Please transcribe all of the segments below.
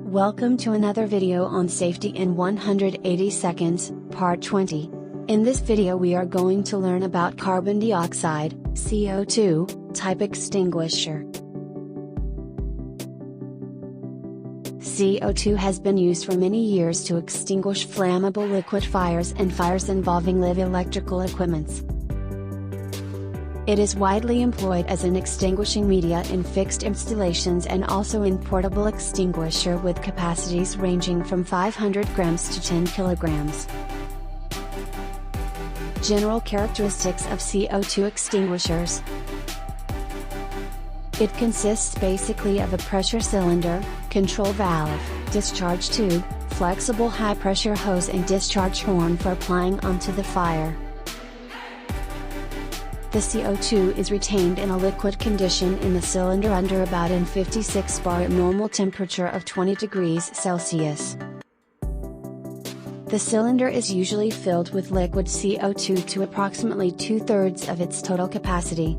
Welcome to another video on safety in 180 seconds, part 20. In this video we are going to learn about carbon dioxide, CO2, type extinguisher. CO2 has been used for many years to extinguish flammable liquid fires and fires involving live electrical equipments. It is widely employed as an extinguishing media in fixed installations and also in portable extinguisher with capacities ranging from 500 grams to 10 kilograms. General characteristics of CO2 extinguishers. It consists basically of a pressure cylinder, control valve, discharge tube, flexible high-pressure hose and discharge horn for applying onto the fire. The CO2 is retained in a liquid condition in the cylinder under about 56 bar at normal temperature of 20 degrees Celsius. The cylinder is usually filled with liquid CO2 to approximately 2/3 of its total capacity.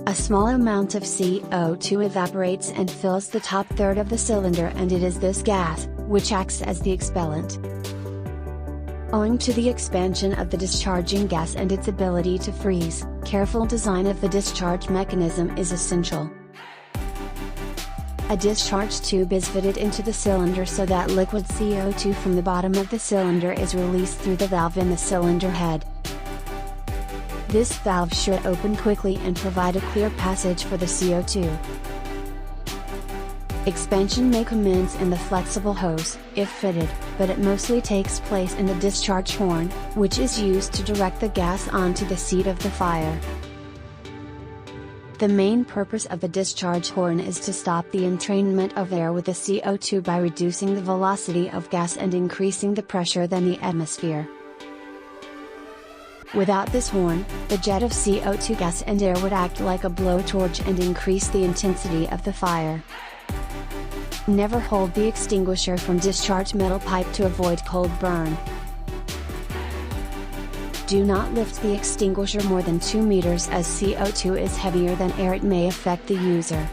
A small amount of CO2 evaporates and fills the top third of the cylinder, and it is this gas which acts as the expellant. Owing to the expansion of the discharging gas and its ability to freeze, careful design of the discharge mechanism is essential. A discharge tube is fitted into the cylinder so that liquid CO2 from the bottom of the cylinder is released through the valve in the cylinder head. This valve should open quickly and provide a clear passage for the CO2. Expansion may commence in the flexible hose, if fitted, but it mostly takes place in the discharge horn, which is used to direct the gas onto the seat of the fire. The main purpose of the discharge horn is to stop the entrainment of air with the CO2 by reducing the velocity of gas and increasing the pressure than the atmosphere. Without this horn, the jet of CO2 gas and air would act like a blowtorch and increase the intensity of the fire. Never hold the extinguisher from discharge metal pipe to avoid cold burn. Do not lift the extinguisher more than 2 meters as CO2 is heavier than air. It may affect the user.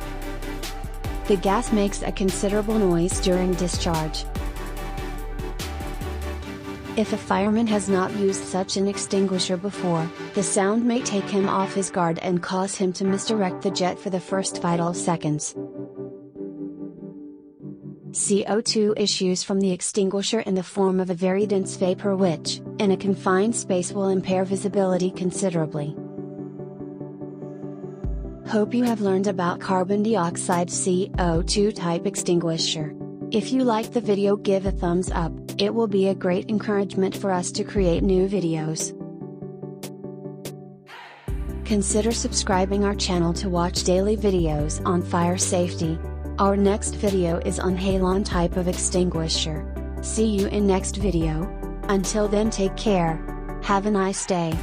The gas makes a considerable noise during discharge. If a fireman has not used such an extinguisher before, the sound may take him off his guard and cause him to misdirect the jet for the first vital seconds. CO2 issues from the extinguisher in the form of a very dense vapor which, in a confined space, will impair visibility considerably. Hope you have learned about carbon dioxide CO2 type extinguisher. If you liked the video, give a thumbs up, it will be a great encouragement for us to create new videos. Consider subscribing our channel to watch daily videos on fire safety. Our next video is on halon type of extinguisher. See you in next video. Until then, take care. Have a nice day.